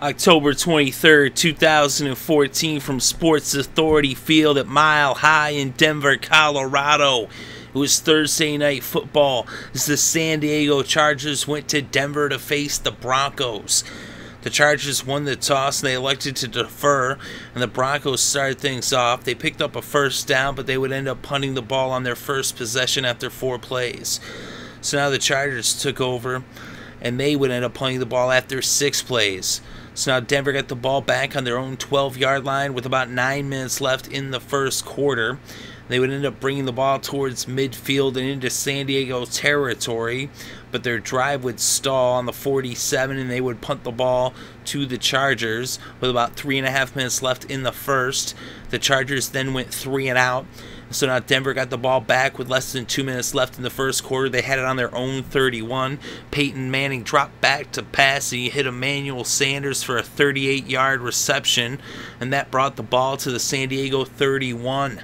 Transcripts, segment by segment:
October 23rd, 2014, from Sports Authority Field at Mile High in Denver, Colorado. It was Thursday night football as the San Diego Chargers went to Denver to face the Broncos. The Chargers won the toss and they elected to defer, and the Broncos started things off. They picked up a first down, but they would end up punting the ball on their first possession after 4 plays. So now the Chargers took over, and they would end up punting the ball after 6 plays. So now Denver got the ball back on their own 12-yard line with about 9 minutes left in the first quarter. They would end up bringing the ball towards midfield and into San Diego territory, but their drive would stall on the 47, and they would punt the ball to the Chargers with about 3.5 minutes left in the first. The Chargers then went 3 and out. So now Denver got the ball back with less than 2 minutes left in the first quarter. They had it on their own 31. Peyton Manning dropped back to pass, and he hit Emmanuel Sanders for a 38-yard reception, and that brought the ball to the San Diego 31.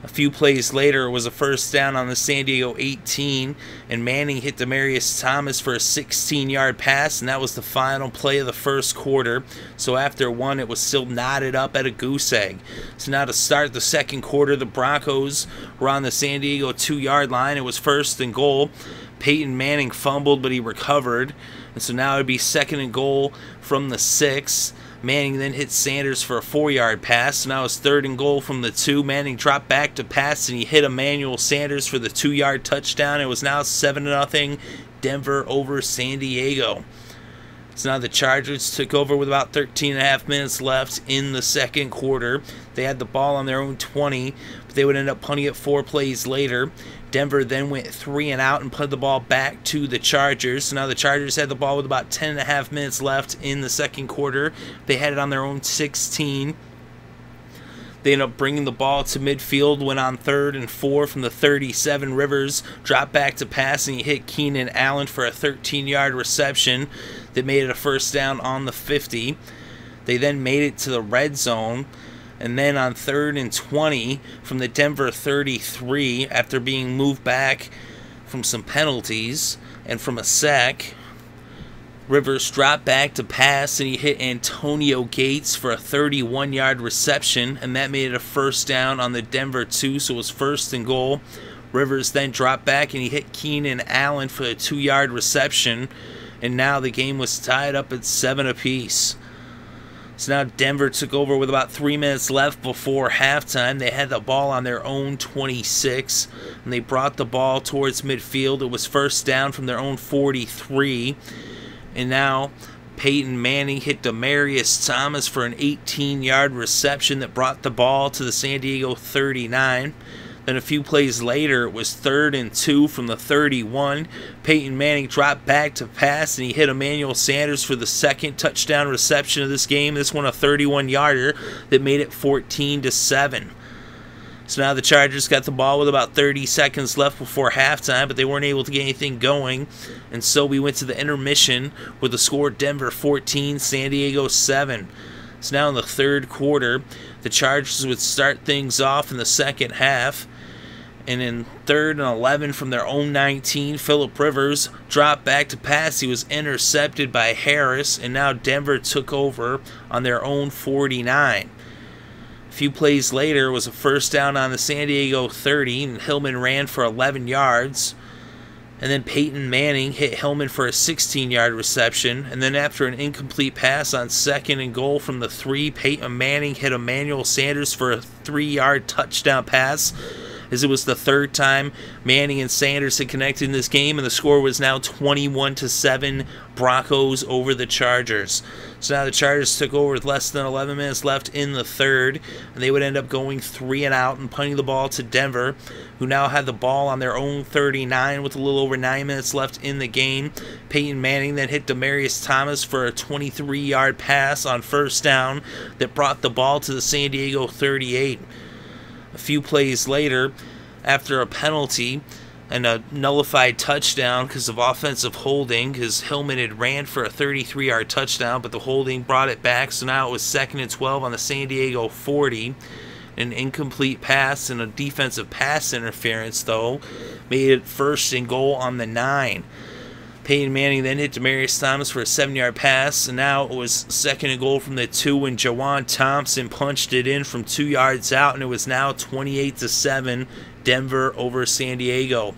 A few plays later, it was a first down on the San Diego 18, and Manning hit Thompson for a 16-yard pass, and that was the final play of the first quarter. So after 1, it was still knotted up at a goose egg. So now to start the second quarter, the Broncos were on the San Diego 2-yard line. It was first and goal. Peyton Manning fumbled, but he recovered. And so now it would be second and goal from the 6. Manning then hit Sanders for a 4-yard pass. So now it's third and goal from the 2. Manning dropped back to pass, and he hit Emmanuel Sanders for the 2-yard touchdown. It was now 7-0 Denver over San Diego. So now the Chargers took over with about 13.5 minutes left in the second quarter. They had the ball on their own 20, but they would end up punting it 4 plays later. Denver then went 3 and out and put the ball back to the Chargers. So now the Chargers had the ball with about 10.5 minutes left in the second quarter. They had it on their own 16. They ended up bringing the ball to midfield, went on 3rd and 4 from the 37. Rivers dropped back to pass, and he hit Keenan Allen for a 13-yard reception that made it a first down on the 50. They then made it to the red zone, and then on 3rd and 20 from the Denver 33, after being moved back from some penalties and from a sack, Rivers dropped back to pass, and he hit Antonio Gates for a 31-yard reception, and that made it a first down on the Denver 2, so it was first and goal. Rivers then dropped back, and he hit Keenan Allen for a 2-yard reception, and now the game was tied up at 7 apiece. So now Denver took over with about 3 minutes left before halftime. They had the ball on their own 26, and they brought the ball towards midfield. It was first down from their own 43. And now Peyton Manning hit Thompson for an 18-yard reception that brought the ball to the San Diego 39. Then a few plays later, it was 3rd and 2 from the 31. Peyton Manning dropped back to pass, and he hit Emmanuel Sanders for the 2nd touchdown reception of this game. This one a 31-yarder that made it 14-7. So now the Chargers got the ball with about 30 seconds left before halftime, but they weren't able to get anything going. And so we went to the intermission with the score Denver 14, San Diego 7. So now in the third quarter, the Chargers would start things off in the second half. And in 3rd and 11 from their own 19, Phillip Rivers dropped back to pass. He was intercepted by Harris, and now Denver took over on their own 49. A few plays later was a first down on the San Diego 30, and Hillman ran for 11 yards. And then Peyton Manning hit Hillman for a 16-yard reception. And then after an incomplete pass on 2nd and goal from the 3, Peyton Manning hit Emmanuel Sanders for a 3-yard touchdown pass, as it was the 3rd time Manning and Sanders had connected in this game, and the score was now 21-7 Broncos over the Chargers. So now the Chargers took over with less than 11 minutes left in the third, and they would end up going 3 and out and punting the ball to Denver, who now had the ball on their own 39 with a little over 9 minutes left in the game. Peyton Manning then hit Thompson for a 23-yard pass on first down that brought the ball to the San Diego 38. A few plays later, after a penalty and a nullified touchdown because of offensive holding, because Hillman had ran for a 33-yard touchdown, but the holding brought it back, so now it was 2nd and 12 on the San Diego 40. An incomplete pass and a defensive pass interference, though, made it 1st and goal on the 9. Peyton Manning then hit Demaryius Thomas for a 7-yard pass, and now it was 2nd and goal from the 2 when Juwan Thompson punched it in from 2 yards out, and it was now 28-7, Denver over San Diego.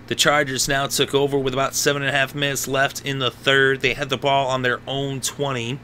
The Chargers now took over with about 7.5 minutes left in the third. They had the ball on their own 20.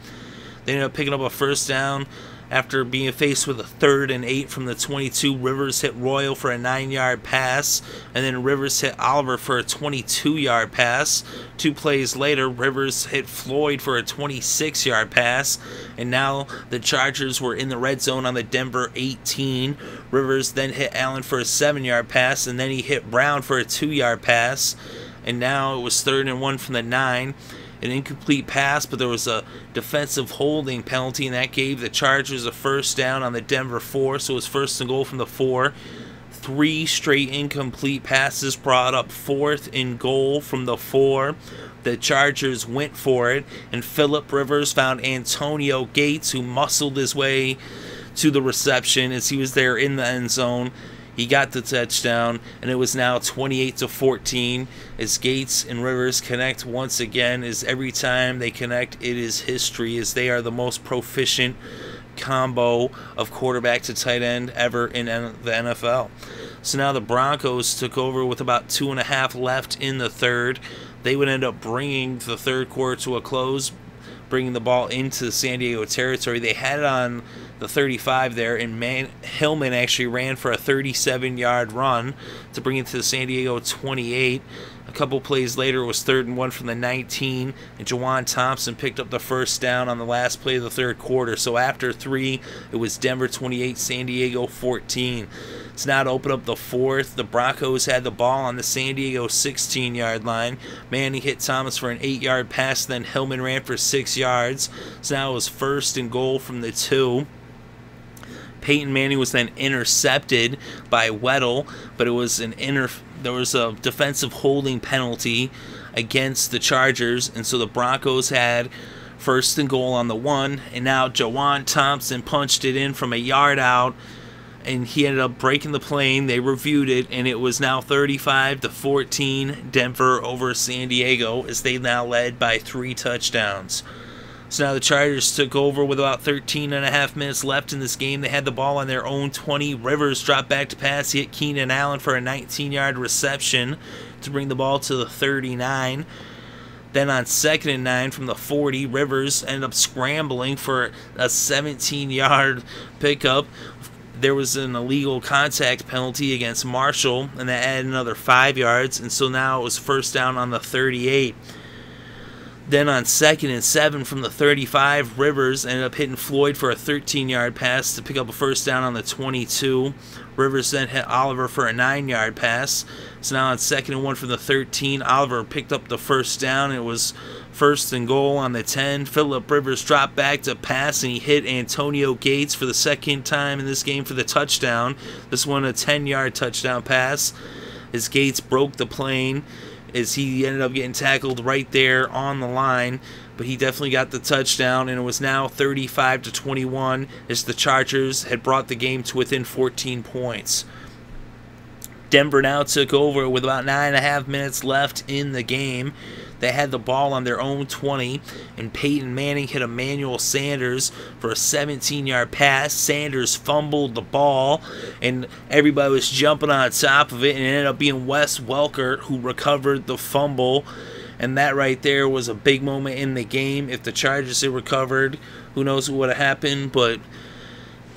They ended up picking up a first down after being faced with a 3rd and 8 from the 22. Rivers hit Royal for a 9-yard pass, and then Rivers hit Oliver for a 22-yard pass. 2 plays later, Rivers hit Floyd for a 26-yard pass, and now the Chargers were in the red zone on the Denver 18. Rivers then hit Allen for a 7-yard pass, and then he hit Brown for a 2-yard pass, and now it was 3rd and 1 from the 9. An incomplete pass, but there was a defensive holding penalty, and that gave the Chargers a first down on the Denver 4, so it was 1st and goal from the 4. 3 straight incomplete passes brought up 4th and goal from the 4. The Chargers went for it, and Phillip Rivers found Antonio Gates, who muscled his way to the reception as he was there in the end zone. He got the touchdown, and it was now 28-14 as Gates and Rivers connect once again. As every time they connect, it is history, as they are the most proficient combo of quarterback to tight end ever in the NFL. So now the Broncos took over with about 2.5 left in the third. They would end up bringing the third quarter to a close, bringing the ball into San Diego territory. They had it on the 35 there, and Hillman actually ran for a 37-yard run to bring it to the San Diego 28. A couple plays later, it was 3rd and 1 from the 19, and Juwan Thompson picked up the first down on the last play of the third quarter. So after 3, it was Denver 28, San Diego 14. So now to open up the fourth, the Broncos had the ball on the San Diego 16-yard line. Manning hit Thomas for an 8-yard pass, then Hillman ran for 6 yards. So now it was 1st and goal from the 2. Peyton Manning was then intercepted by Weddle, but it was there was a defensive holding penalty against the Chargers, and so the Broncos had 1st and goal on the 1, and now Juwan Thompson punched it in from a yard out, and he ended up breaking the plane. They reviewed it, and it was now 35-14 Denver over San Diego, as they now led by 3 touchdowns. So now the Chargers took over with about 13.5 minutes left in this game. They had the ball on their own 20. Rivers dropped back to pass. He hit Keenan Allen for a 19-yard reception to bring the ball to the 39. Then on 2nd and 9 from the 40, Rivers ended up scrambling for a 17-yard pickup. There was an illegal contact penalty against Marshall, and that added another 5 yards, and so now it was 1st down on the 38. Then on 2nd and 7 from the 35, Rivers ended up hitting Floyd for a 13-yard pass to pick up a 1st down on the 22. Rivers then hit Oliver for a 9-yard pass. So now on 2nd and 1 from the 13, Oliver picked up the 1st down. It was 1st and goal on the 10. Phillip Rivers dropped back to pass, and he hit Antonio Gates for the 2nd time in this game for the touchdown. This one a 10-yard touchdown pass, as Gates broke the plane, as he ended up getting tackled right there on the line, but he definitely got the touchdown, and it was now 35-21 as the Chargers had brought the game to within 14 points. Denver now took over with about 9.5 minutes left in the game. They had the ball on their own 20, and Peyton Manning hit Emmanuel Sanders for a 17-yard pass. Sanders fumbled the ball, and everybody was jumping on top of it, and it ended up being Wes Welker who recovered the fumble. And that right there was a big moment in the game. If the Chargers had recovered, who knows what would have happened, but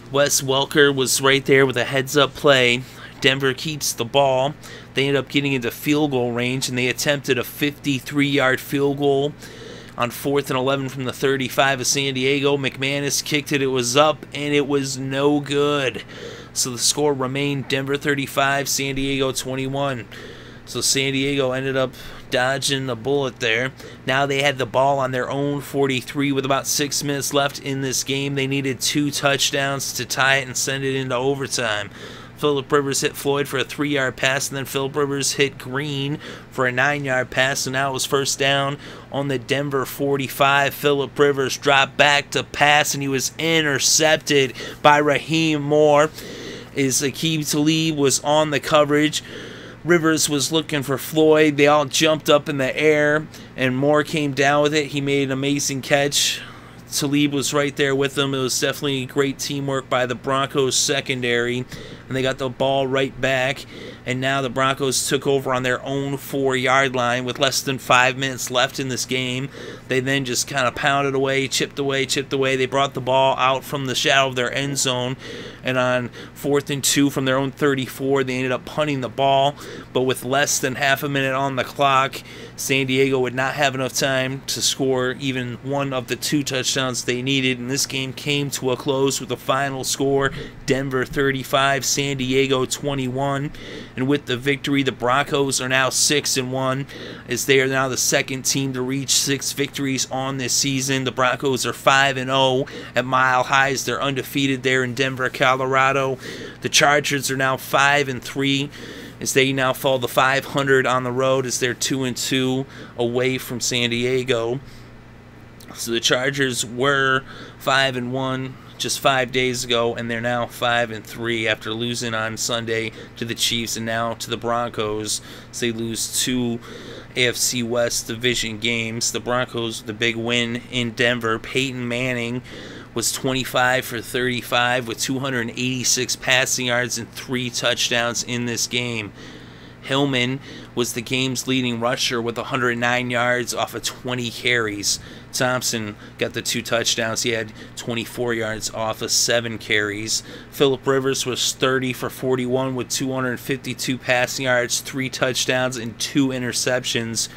Wes Welker was right there with a heads-up play. Denver keeps the ball. They ended up getting into field goal range, and they attempted a 53-yard field goal on 4th and 11 from the 35 of San Diego. McManus kicked it. It was up, and it was no good. So the score remained Denver 35, San Diego 21. So San Diego ended up dodging the bullet there. Now they had the ball on their own 43 with about 6 minutes left in this game. They needed 2 touchdowns to tie it and send it into overtime. Phillip Rivers hit Floyd for a 3-yard pass, and then Phillip Rivers hit Green for a 9-yard pass, so now it was 1st down on the Denver 45. Phillip Rivers dropped back to pass, and he was intercepted by Raheem Moore. As Aqib Talib was on the coverage Rivers was looking for Floyd. They all jumped up in the air, and Moore came down with it. He made an amazing catch. Talib was right there with him. It was definitely great teamwork by the Broncos secondary, and they got the ball right back. And now the Broncos took over on their own 4-yard line with less than 5 minutes left in this game. They then just kind of pounded away, chipped away. They brought the ball out from the shadow of their end zone, and on 4th and 2 from their own 34, they ended up punting the ball. But with less than half a minute on the clock, San Diego would not have enough time to score even one of the 2 touchdowns they needed, and this game came to a close with a final score: Denver 35, San Diego 21. And with the victory, the Broncos are now 6-1, as they are now the second team to reach 6 victories on this season. The Broncos are 5-0 at Mile High as they're undefeated there in Denver, Colorado. The Chargers are now 5-3 as they now fall to 500 on the road, as they're 2-2 away from San Diego. So the Chargers were 5-1 just 5 days ago, and they're now 5-3 after losing on Sunday to the Chiefs and now to the Broncos. So they lose 2 AFC West division games. The Broncos, the big win in Denver. Peyton Manning was 25 for 35 with 286 passing yards and 3 touchdowns in this game. Hillman was the game's leading rusher with 109 yards off of 20 carries. Thompson got the 2 touchdowns. He had 24 yards off of 7 carries. Phillip Rivers was 30 for 41 with 252 passing yards, 3 touchdowns, and 2 interceptions.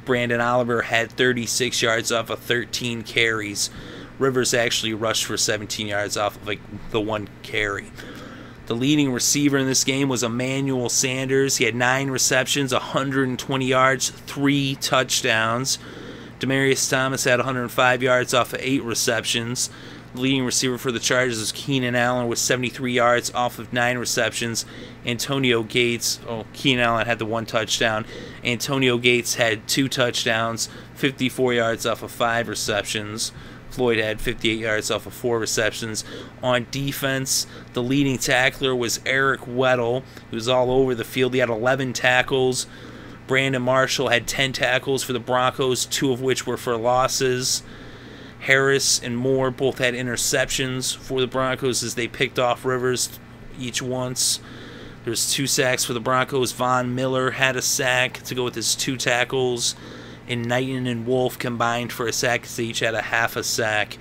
Brandon Oliver had 36 yards off of 13 carries. Rivers actually rushed for 17 yards off of the 1 carry. The leading receiver in this game was Emmanuel Sanders. He had 9 receptions, 120 yards, 3 touchdowns. Demaryius Thomas had 105 yards off of 8 receptions. The leading receiver for the Chargers was Keenan Allen with 73 yards off of 9 receptions. Keenan Allen had the 1 touchdown. Antonio Gates had 2 touchdowns, 54 yards off of 5 receptions. Floyd had 58 yards off of 4 receptions. On defense, the leading tackler was Eric Weddle. He was all over the field. He had 11 tackles. Brandon Marshall had 10 tackles for the Broncos, 2 of which were for losses. Harris and Moore both had interceptions for the Broncos as they picked off Rivers each once. There's 2 sacks for the Broncos. Von Miller had a sack to go with his 2 tackles. And Knighton and Wolf combined for a sack because they each had a half a sack.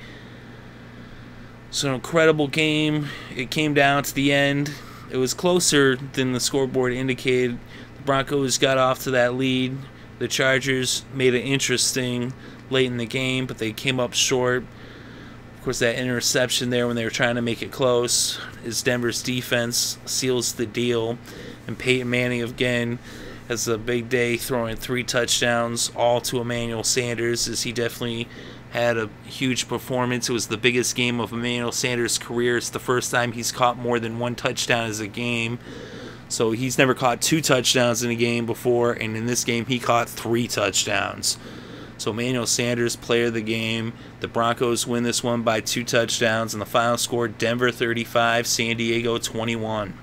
So an incredible game. It came down to the end. It was closer than the scoreboard indicated. The Broncos got off to that lead. The Chargers made it interesting late in the game, but they came up short. Of course, that interception there when they were trying to make it close is Denver's defense seals the deal. And Peyton Manning again has a big day, throwing 3 touchdowns, all to Emmanuel Sanders, as he definitely had a huge performance. It was the biggest game of Emmanuel Sanders' career. It's the first time he's caught more than 1 touchdown as a game. So he's never caught 2 touchdowns in a game before, and in this game he caught 3 touchdowns. So Emmanuel Sanders, player of the game. The Broncos win this one by 2 touchdowns, and the final score, Denver 35, San Diego 21.